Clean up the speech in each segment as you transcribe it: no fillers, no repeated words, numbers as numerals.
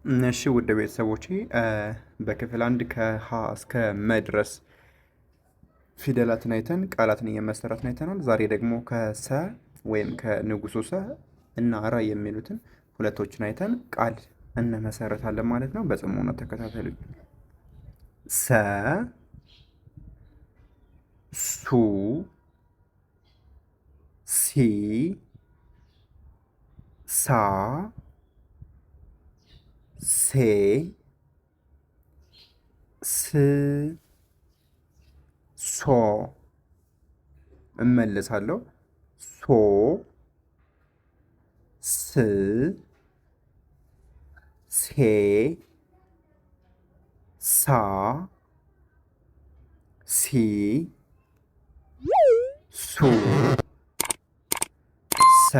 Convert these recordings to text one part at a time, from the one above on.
እሺ ውድ ቤተሰቦቼ በክፍል አንድ ከሀ እስከ መ ድረስ ፊደላትን አይተን ቃላትን እየመሰረትን አይተናል። ዛሬ ደግሞ ከሰ ወይም ከንጉሱ ሰ እና ረ የሚሉትን ሁለቶችን አይተን ቃል እንመሰረታለን ማለት ነው። በጽሞና ተከታተሉኝ። ሰ፣ ሱ፣ ሲ፣ ሳ፣ ሴ፣ ስ፣ ሶ። እመልሳለሁ። ሶ፣ ስ፣ ሴ፣ ሳ፣ ሲ፣ ሱ፣ ሰ።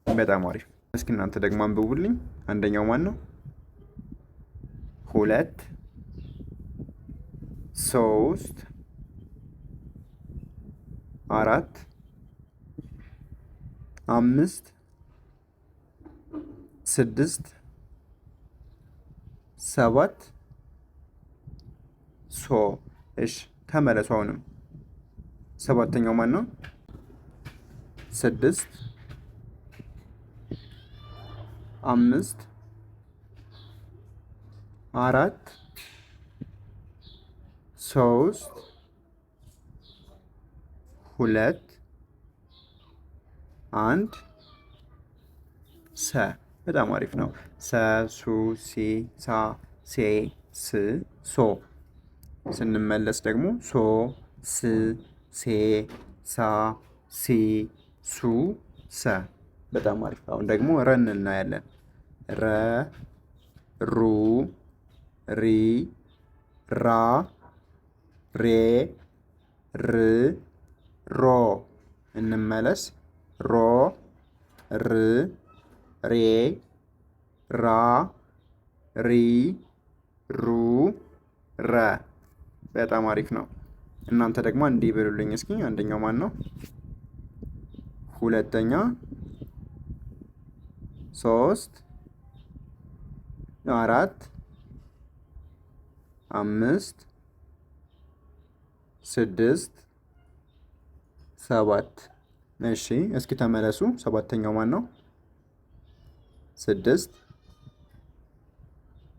በጣም አሪፍ። እስኪ እናንተ ደግሞ አንብቡልኝ። አንደኛው ማን ነው? ሁለት፣ ሶስት፣ አራት፣ አምስት፣ ስድስት፣ ሰባት፣ ሶ። እሺ ተመለሱ። አሁንም ሰባተኛው ማን ነው? ስድስት፣ አምስት፣ አራት፣ ሶስት፣ ሁለት፣ አንድ፣ ሰ። በጣም አሪፍ ነው። ሰ፣ ሱ፣ ሲ፣ ሳ፣ ሴ፣ ስ፣ ሶ። ስንመለስ ደግሞ ሶ፣ ስ፣ ሴ፣ ሳ፣ ሲ፣ ሱ፣ ሰ። በጣም አሪፍ። አሁን ደግሞ ረን እናያለን። ረ፣ ሩ፣ ሪ፣ ራ፣ ሬ፣ ር፣ ሮ። እንመለስ። ሮ፣ ር፣ ሬ፣ ራ፣ ሪ፣ ሩ፣ ረ። በጣም አሪፍ ነው። እናንተ ደግሞ እንዲህ በሉልኝ እስኪ። አንደኛው ማን ነው? ሁለተኛ፣ ሶስት፣ አራት፣ አምስት፣ ስድስት፣ ሰባት። እሺ እስኪ ተመለሱ። ሰባተኛው ማን ነው? ስድስት፣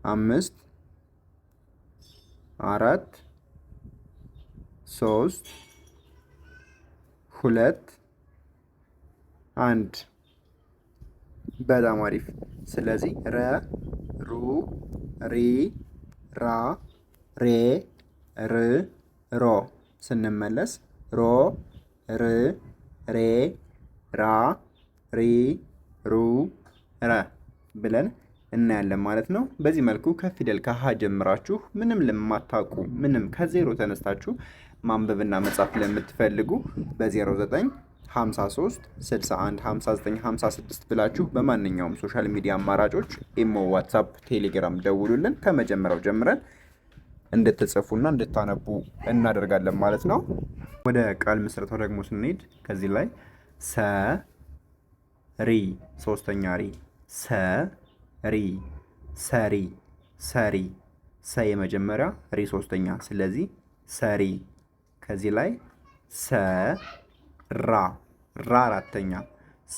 አምስት፣ አራት፣ ሶስት፣ ሁለት፣ አንድ። በጣም አሪፍ። ስለዚህ ረ፣ ሩ፣ ሪ፣ ራ፣ ሬ፣ ር፣ ሮ። ስንመለስ ሮ፣ ር፣ ሬ፣ ራ፣ ሪ፣ ሩ፣ ረ ብለን እናያለን ማለት ነው። በዚህ መልኩ ከፊደል ከሀ ጀምራችሁ ምንም ለማታውቁ ምንም ከዜሮ ተነስታችሁ ማንበብና መጻፍ ለምትፈልጉ በ09 53 61 59 56 ብላችሁ በማንኛውም ሶሻል ሚዲያ አማራጮች ኢሞ፣ ዋትሳፕ፣ ቴሌግራም ደውሉልን። ከመጀመሪያው ጀምረን እንድትጽፉና እንድታነቡ እናደርጋለን ማለት ነው። ወደ ቃል ምስረታው ደግሞ ስንሄድ ከዚህ ላይ ሰ፣ ሪ፣ ሶስተኛ ሪ፣ ሰ፣ ሪ፣ ሰሪ፣ ሰሪ፣ ሰ የመጀመሪያ፣ ሪ ሶስተኛ። ስለዚህ ሰሪ። ከዚህ ላይ ሰ፣ ራ፣ ራ አራተኛ፣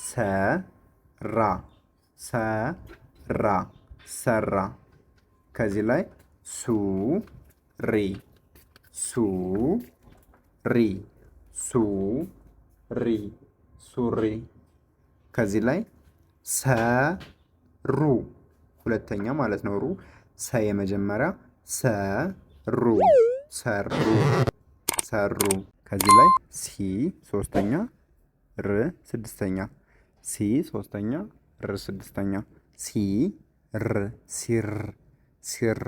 ሰ፣ ራ፣ ሰ፣ ራ፣ ሰራ። ከዚህ ላይ ሱ፣ ሪ፣ ሱ፣ ሪ፣ ሱ፣ ሪ፣ ሱሪ። ከዚህ ላይ ሰ፣ ሩ ሁለተኛ ማለት ነው። ሩ፣ ሰ የመጀመሪያ፣ ሰ፣ ሩ፣ ሰሩ፣ ሰሩ። ከዚህ ላይ ሲ ሶስተኛ፣ ር ስድስተኛ፣ ሲ ሶስተኛ፣ ር ስድስተኛ፣ ሲ፣ ር፣ ሲር፣ ሲር።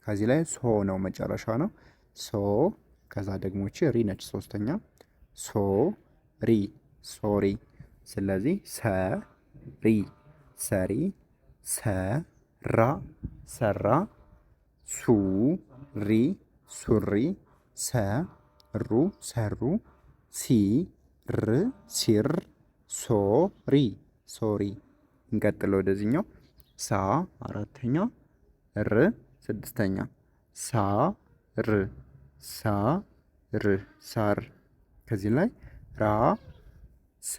ከዚህ ላይ ሶ ነው መጨረሻ ነው። ሶ። ከዛ ደግሞ ቺ ሪ ነች ሶስተኛ፣ ሶ፣ ሪ፣ ሶሪ። ስለዚህ ሰ፣ ሪ፣ ሰሪ፣ ሰራ፣ ሰራ፣ ሱ፣ ሪ፣ ሱሪ፣ ሰሩ፣ ሰሩ፣ ሲ፣ ር፣ ሲር፣ ሶሪ፣ ሶሪ። እንቀጥለው ወደዚህኛው ሳ አራተኛ ር ስድስተኛ ሳ ር ሳ ር ሳር። ከዚህ ላይ ራ ሰ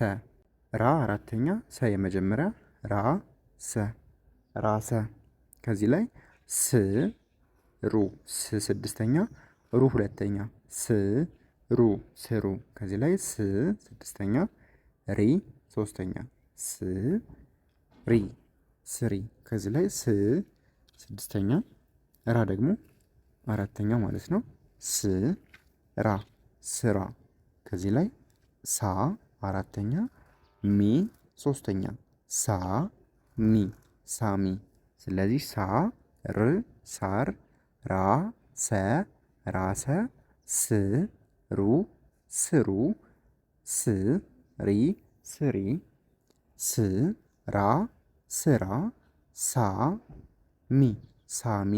ራ አራተኛ ሰ የመጀመሪያ ራ ሰ ራሰ። ከዚህ ላይ ስ ሩ ስ ስድስተኛ ሩ ሁለተኛ ስ ሩ ስሩ። ከዚህ ላይ ስ ስድስተኛ ሪ ሶስተኛ ስ ሪ ስሪ። ከዚህ ላይ ስ ስድስተኛ ራ ደግሞ አራተኛ ማለት ነው ስ ራ ስራ። ከዚህ ላይ ሳ አራተኛ ሚ ሶስተኛ ሳ ሚ ሳሚ። ስለዚህ ሳ ር ሳር ራ ሰ ራሰ ስ ሩ ስሩ ስ ሪ ስሪ ስ ራ ስራ ሳ ሚ ሳሚ።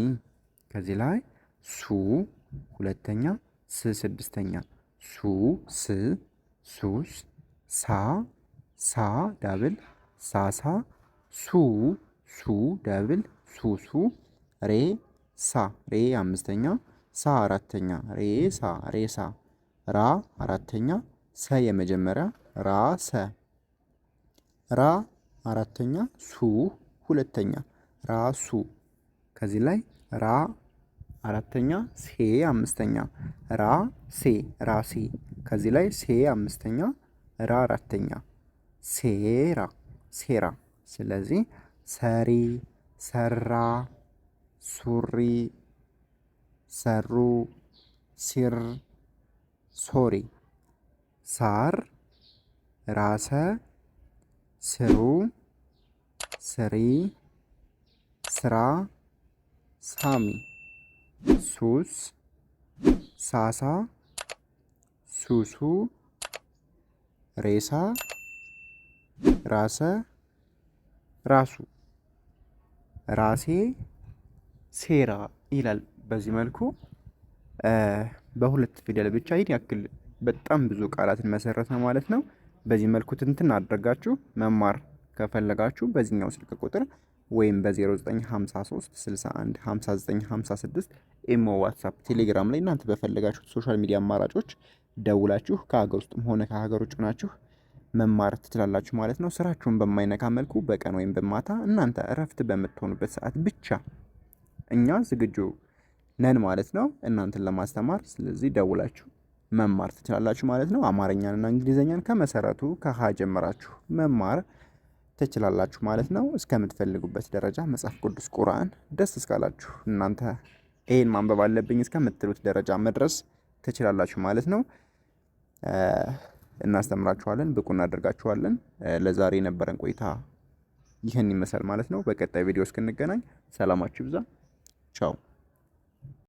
ከዚህ ላይ ሱ ሁለተኛ ስ ስድስተኛ ሱ ስ ሱስ ሳ ሳ ዳብል ሳሳ ሱ ሱ ዳብል ሱሱ ሬ ሳ ሬ አምስተኛ ሳ አራተኛ ሬሳ ሬሳ ራ አራተኛ ሰ የመጀመሪያ ራ ሰ ራ አራተኛ ሱ ሁለተኛ ራሱ። ከዚህ ላይ ራ አራተኛ ሴ አምስተኛ ራ ሴ ራሴ። ከዚህ ላይ ሴ አምስተኛ ራ አራተኛ ሴራ ሴራ። ስለዚህ ሰሪ ሰራ ሱሪ ሰሩ ሲር ሶሪ ሳር ራሰ ስሩ ስሪ ስራ ሳሚ ሱስ ሳሳ ሱሱ ሬሳ ራሰ ራሱ ራሴ ሴራ ይላል። በዚህ መልኩ በሁለት ፊደል ብቻ ይህን ያክል በጣም ብዙ ቃላትን መሰረት ነው ማለት ነው። በዚህ መልኩ ትንትን አድርጋችሁ መማር ከፈለጋችሁ በዚህኛው ስልክ ቁጥር ወይም በ0953 61 59 56 ኢሞ፣ ዋትሳፕ፣ ቴሌግራም ላይ እናንተ በፈለጋችሁት ሶሻል ሚዲያ አማራጮች ደውላችሁ ከሀገር ውስጥም ሆነ ከሀገር ውጭ ናችሁ መማር ትችላላችሁ ማለት ነው። ስራችሁን በማይነካ መልኩ በቀን ወይም በማታ እናንተ እረፍት በምትሆኑበት ሰዓት ብቻ እኛ ዝግጁ ነን ማለት ነው እናንተን ለማስተማር። ስለዚህ ደውላችሁ መማር ትችላላችሁ ማለት ነው። አማርኛንና እንግሊዘኛን ከመሰረቱ ከሀ ጀምራችሁ መማር ትችላላችሁ ማለት ነው። እስከምትፈልጉበት ደረጃ መጽሐፍ ቅዱስ ቁርአን ደስ እስካላችሁ እናንተ ይሄን ማንበብ አለብኝ እስከምትሉት ደረጃ መድረስ ትችላላችሁ ማለት ነው። እናስተምራችኋለን፣ ብቁ እናደርጋችኋለን። ለዛሬ የነበረን ቆይታ ይህን ይመስላል ማለት ነው። በቀጣይ ቪዲዮ እስክንገናኝ ሰላማችሁ ይብዛ። ቻው።